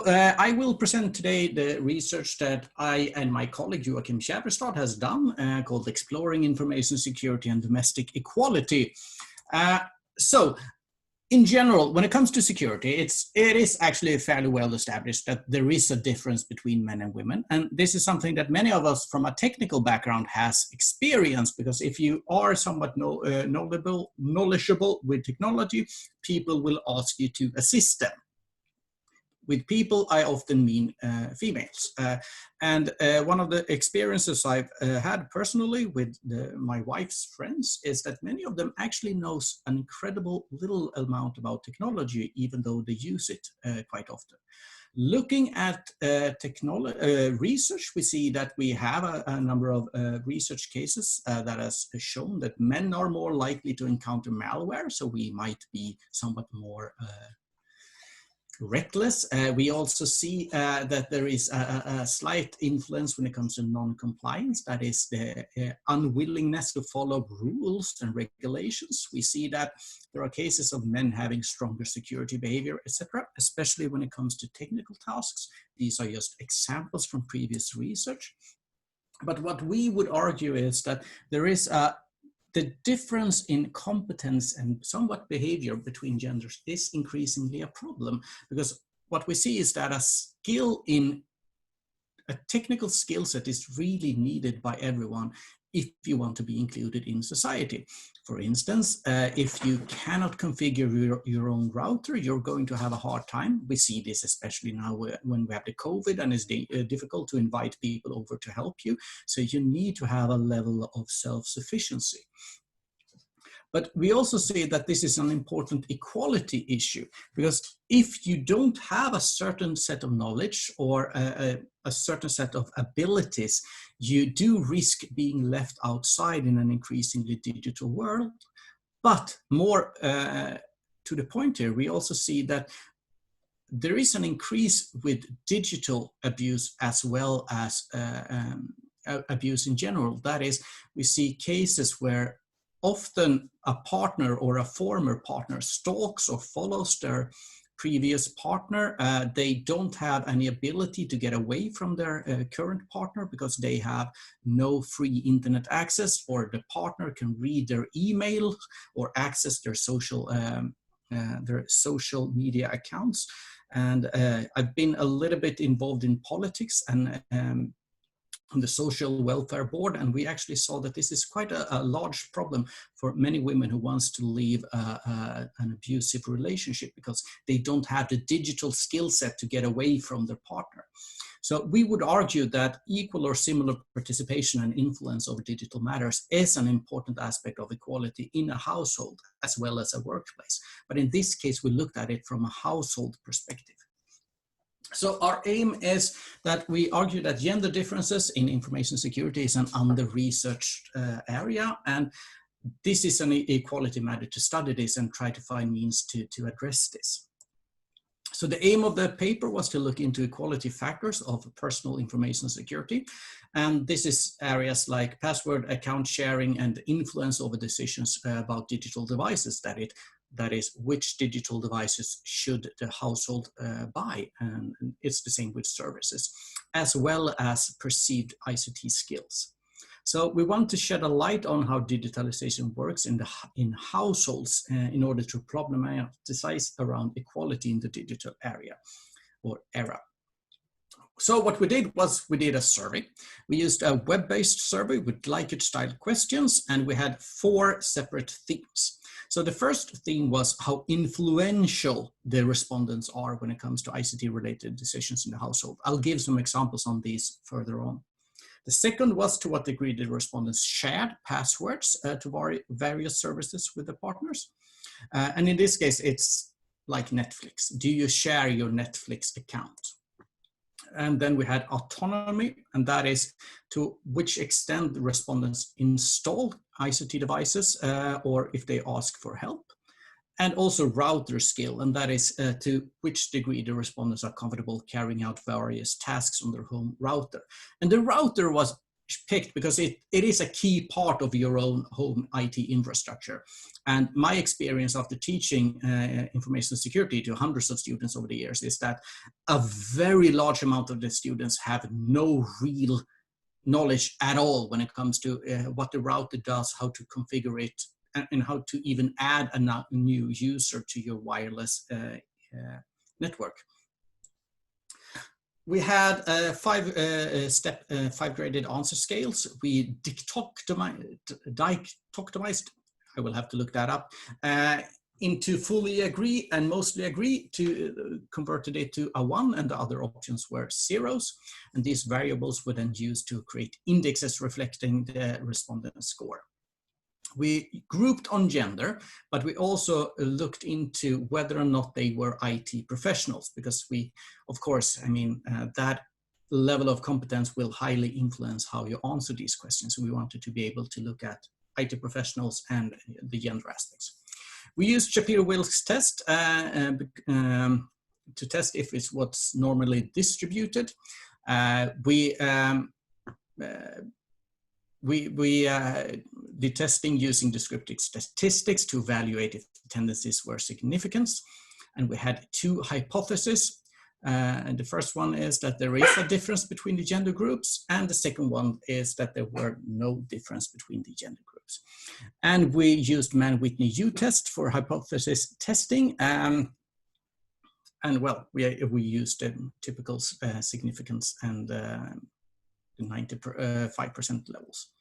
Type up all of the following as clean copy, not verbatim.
I will present today the research that I and my colleague Joakim Kävrestad has done called Exploring Information Security and Domestic Equality. So in general, when it comes to security, it is actually fairly well established that there is a difference between men and women. And this is something that many of us from a technical background has experienced, because if you are somewhat knowledgeable with technology, people will ask you to assist them. With people, I often mean females. And one of the experiences I've had personally with my wife's friends is that many of them actually knows an incredible little amount about technology, even though they use it quite often. Looking at research, we see that we have a number of research cases that has shown that men are more likely to encounter malware, so we might be somewhat more reckless. We also see that there is a slight influence when it comes to non-compliance, that is the unwillingness to follow rules and regulations. We see that there are cases of men having stronger security behavior, etc., especially when it comes to technical tasks. These are just examples from previous research. But what we would argue is that there is the difference in competence and somewhat behavior between genders is increasingly a problem, because what we see is that a technical skill set is really needed by everyone if you want to be included in society. For instance, if you cannot configure your own router, you're going to have a hard time. We see this especially now when we have the COVID and it's difficult to invite people over to help you. So you need to have a level of self-sufficiency. But we also see that this is an important equality issue, because if you don't have a certain set of knowledge or a certain set of abilities, you do risk being left outside in an increasingly digital world. But more to the point here, we also see that there is an increase with digital abuse as well as abuse in general. That is, we see cases where often a partner or a former partner stalks or follows their previous partner. They don't have any ability to get away from their current partner because they have no free internet access, or the partner can read their email or access their social media accounts. And I've been a little bit involved in politics and on the social welfare board, and we actually saw that this is quite a large problem for many women who wants to leave an abusive relationship because they don't have the digital skill set to get away from their partner. So we would argue that equal or similar participation and influence over digital matters is an important aspect of equality in a household as well as a workplace. But in this case, we looked at it from a household perspective. So our aim is that we argue that gender differences in information security is an under-researched area, and this is an equality matter to study this and try to find means to address this. So the aim of the paper was to look into equality factors of personal information security, and this is areas like password, account sharing, and influence over decisions about digital devices, that is, which digital devices should the household buy, and it's the same with services, as well as perceived ICT skills. So we want to shed a light on how digitalization works in households in order to problematize around equality in the digital area or era. So what we did was we did a survey. We used a web-based survey with Likert-style questions, and we had 4 separate themes. So the first theme was how influential the respondents are when it comes to ICT-related decisions in the household. I'll give some examples on these further on. The second was to what degree the respondents shared passwords to various services with the partners. And in this case, it's like Netflix. Do you share your Netflix account? And then we had autonomy, and that is to which extent the respondents install ICT devices or if they ask for help. And also router skill, and that is to which degree the respondents are comfortable carrying out various tasks on their home router. And the router was picked because it is a key part of your own home IT infrastructure. And my experience after teaching information security to hundreds of students over the years is that a very large amount of the students have no real knowledge at all when it comes to what the router does, how to configure it, and how to even add a new user to your wireless network. We had five graded answer scales. We dichotomized, I will have to look that up, into fully agree and mostly agree, to converted it to a 1, and the other options were zeros. And these variables were then used to create indexes reflecting the respondent score. We grouped on gender, but we also looked into whether or not they were IT professionals, because we, of course, I mean, that level of competence will highly influence how you answer these questions. We wanted to be able to look at IT professionals and the gender aspects. We used Shapiro-Wilks test to test if it's what's normally distributed. We did testing using descriptive statistics to evaluate if tendencies were significant. And we had 2 hypotheses. And the first one is that there is a difference between the gender groups. And the second one is that there were no difference between the gender groups. And we used Mann-Whitney U-test for hypothesis testing. And well, we used typical significance and 95% levels.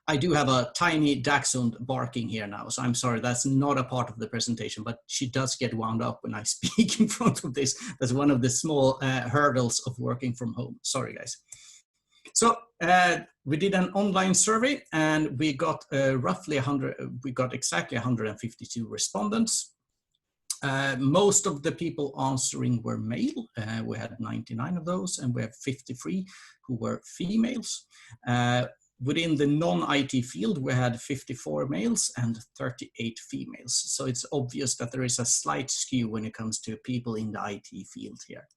I do have a tiny dachshund barking here now, so I'm sorry, that's not a part of the presentation, but she does get wound up when I speak in front of this. That's one of the small hurdles of working from home. Sorry, guys. So we did an online survey, and we got exactly 152 respondents. Most of the people answering were male. We had 99 of those, and we have 53 who were females. Within the non-IT field, we had 54 males and 38 females. So it's obvious that there is a slight skew when it comes to people in the IT field here.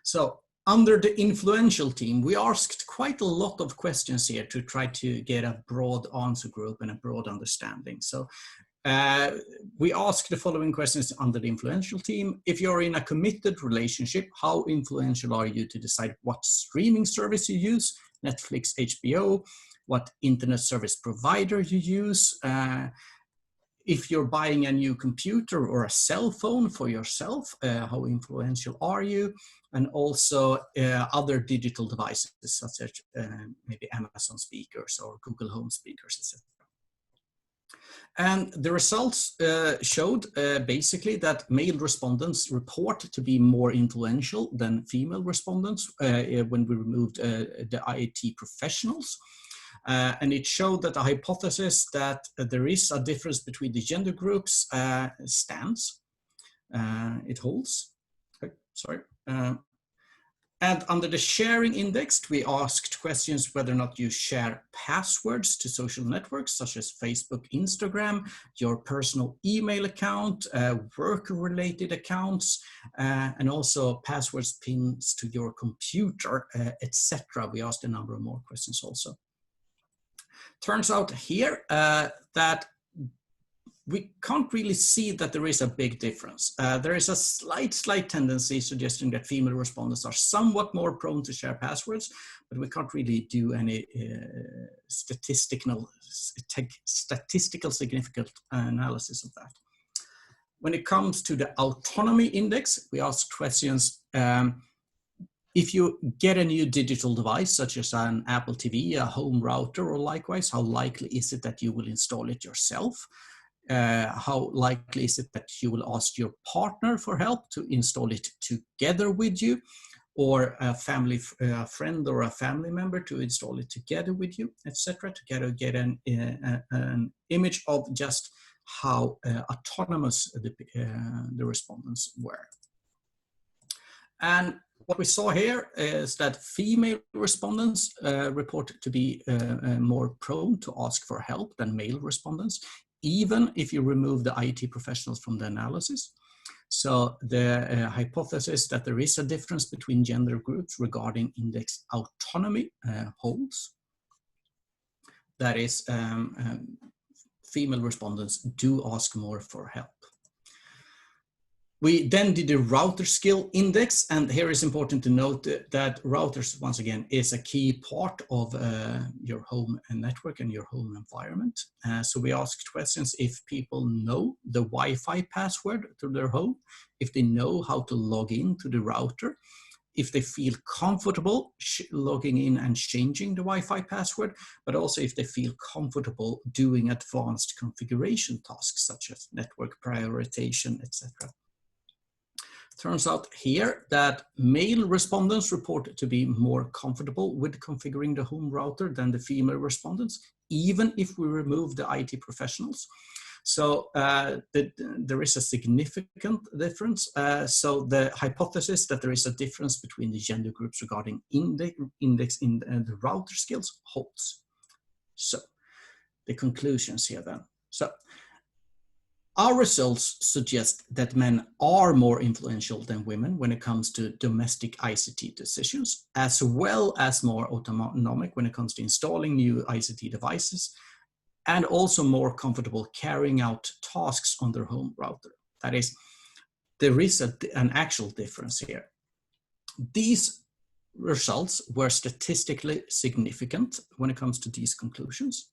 So under the influential team, we asked quite a lot of questions here to try to get a broad answer group and a broad understanding. So we asked the following questions under the influential team. If you're in a committed relationship, how influential are you to decide what streaming service you use? Netflix, HBO, what internet service provider you use, if you're buying a new computer or a cell phone for yourself, how influential are you? And also other digital devices such as maybe Amazon speakers or Google Home speakers, etc. And the results showed basically that male respondents report to be more influential than female respondents when we removed the IT professionals. And it showed that the hypothesis that there is a difference between the gender groups stands. It holds. Okay, sorry. And under the sharing index, we asked questions whether or not you share passwords to social networks such as Facebook, Instagram, your personal email account, work-related accounts, and also passwords, pins to your computer, etc. We asked a number of more questions also. Turns out here that we can't really see that there is a big difference. There is a slight tendency suggesting that female respondents are somewhat more prone to share passwords, but we can't really do any statistical significant analysis of that. When it comes to the autonomy index, we asked questions, if you get a new digital device, such as an Apple TV, a home router, or likewise, how likely is it that you will install it yourself? How likely is it that you will ask your partner for help to install it together with you, or a friend or a family member to install it together with you, etc., to get an image of just how autonomous the respondents were. And what we saw here is that female respondents report to be more prone to ask for help than male respondents, even if you remove the IT professionals from the analysis. So the hypothesis that there is a difference between gender groups regarding index autonomy holds. That is, female respondents do ask more for help. We then did a router skill index, and here is important to note that routers, once again, is a key part of your home and network and your home environment. So we asked questions if people know the Wi-Fi password to their home, if they know how to log in to the router, if they feel comfortable logging in and changing the Wi-Fi password, but also if they feel comfortable doing advanced configuration tasks such as network prioritization, etc. Turns out here that male respondents report to be more comfortable with configuring the home router than the female respondents, even if we remove the IT professionals. So there is a significant difference. So the hypothesis that there is a difference between the gender groups regarding index in the router skills holds. So the conclusions here then. So our results suggest that men are more influential than women when it comes to domestic ICT decisions, as well as more autonomic when it comes to installing new ICT devices, and also more comfortable carrying out tasks on their home router. That is, there is an actual difference here. These results were statistically significant when it comes to these conclusions.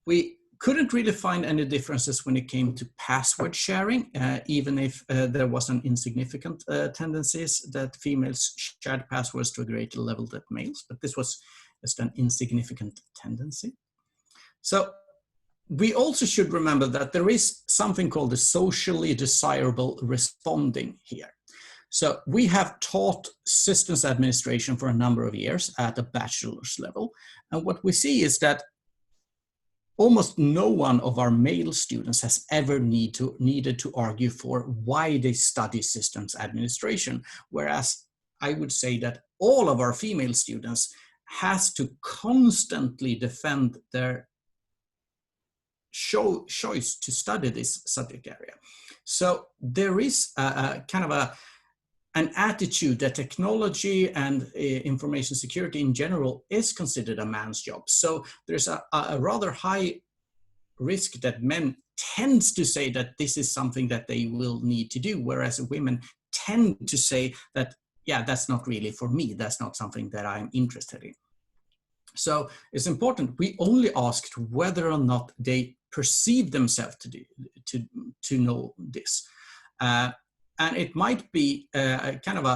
We couldn't really find any differences when it came to password sharing, even if there was an insignificant tendencies that females shared passwords to a greater level than males, but this was just an insignificant tendency. So we also should remember that there is something called the socially desirable responding here. So we have taught systems administration for a number of years at a bachelor's level. And what we see is that almost no one of our male students has ever needed to argue for why they study systems administration, whereas I would say that all of our female students has to constantly defend their choice to study this subject area. So there is a kind of an attitude that technology and information security in general is considered a man's job. So there's a rather high risk that men tends to say that this is something that they will need to do, whereas women tend to say that, yeah, that's not really for me. That's not something that I'm interested in. So it's important. We only asked whether or not they perceive themselves to know this. And it might be kind of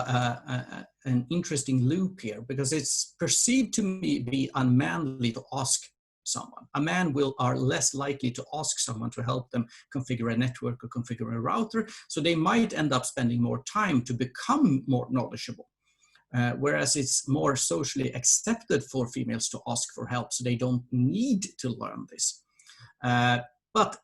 an interesting loop here, because it's perceived to be unmanly to ask someone. A man are less likely to ask someone to help them configure a network or configure a router, so they might end up spending more time to become more knowledgeable. Whereas it's more socially accepted for females to ask for help, so they don't need to learn this. But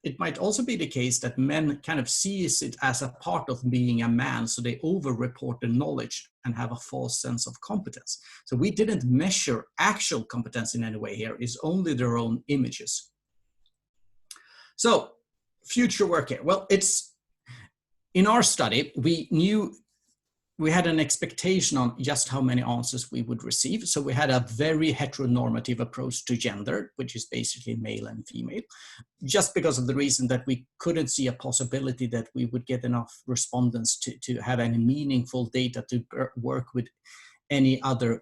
it might also be the case that men kind of sees it as a part of being a man, so they over-report the knowledge and have a false sense of competence. So we didn't measure actual competence in any way here, it's only their own images. So, future work here. Well, it's in our study, we had an expectation on just how many answers we would receive. So we had a very heteronormative approach to gender, which is basically male and female, just because of the reason that we couldn't see a possibility that we would get enough respondents to have any meaningful data to work with any other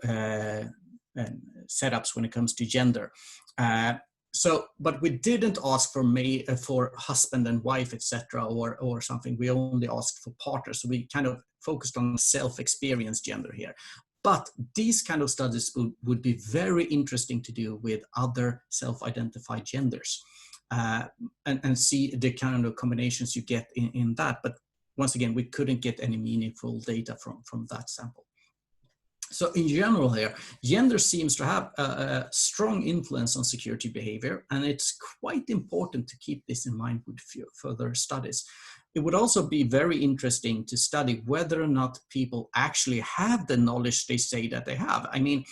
setups when it comes to gender. But we didn't ask for husband and wife, etc., or something. We only asked for partners. So we kind of focused on self-experience gender here. But these kind of studies would be very interesting to do with other self-identified genders and see the kind of combinations you get in that. But once again, we couldn't get any meaningful data from that sample. So in general here, gender seems to have a strong influence on security behavior, and it's quite important to keep this in mind with further studies. It would also be very interesting to study whether or not people actually have the knowledge they say that they have. I mean,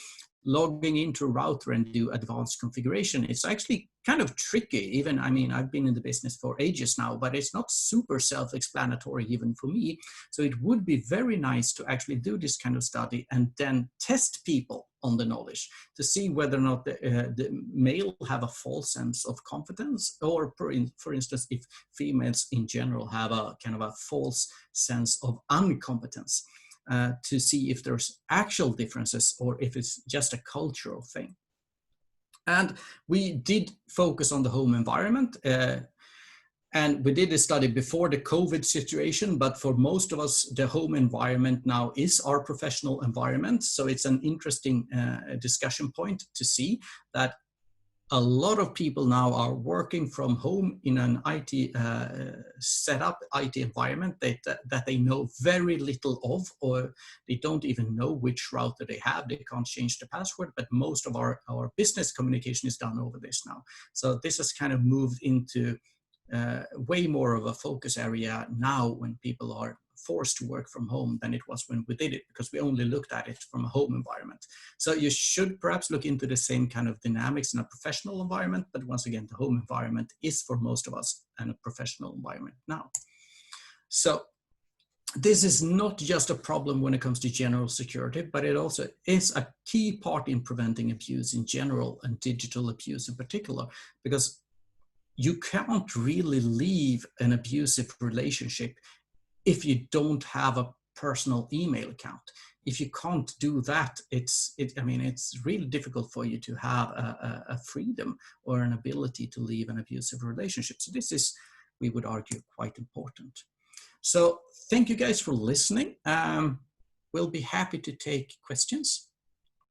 logging into a router and do advanced configuration. It's actually kind of tricky. Even, I mean, I've been in the business for ages now, but it's not super self-explanatory even for me. So it would be very nice to actually do this kind of study and then test people on the knowledge to see whether or not the male have a false sense of competence, or for instance, if females in general have a kind of a false sense of incompetence, to see if there's actual differences or if it's just a cultural thing. And we did focus on the home environment. And we did a study before the COVID situation, but for most of us, the home environment now is our professional environment. So it's an interesting discussion point to see that a lot of people now are working from home in an IT setup, IT environment that they know very little of, or they don't even know which router they have. They can't change the password, but most of our business communication is done over this now. So this has kind of moved into way more of a focus area now when people are forced to work from home than it was when we did it, because we only looked at it from a home environment. So you should perhaps look into the same kind of dynamics in a professional environment, but once again, the home environment is for most of us a professional environment now. So this is not just a problem when it comes to general security, but it also is a key part in preventing abuse in general and digital abuse in particular, because you can't really leave an abusive relationship if you don't have a personal email account. If you can't do that, I mean, it's really difficult for you to have a freedom or an ability to leave an abusive relationship. So this is, we would argue, quite important. So thank you guys for listening. We'll be happy to take questions.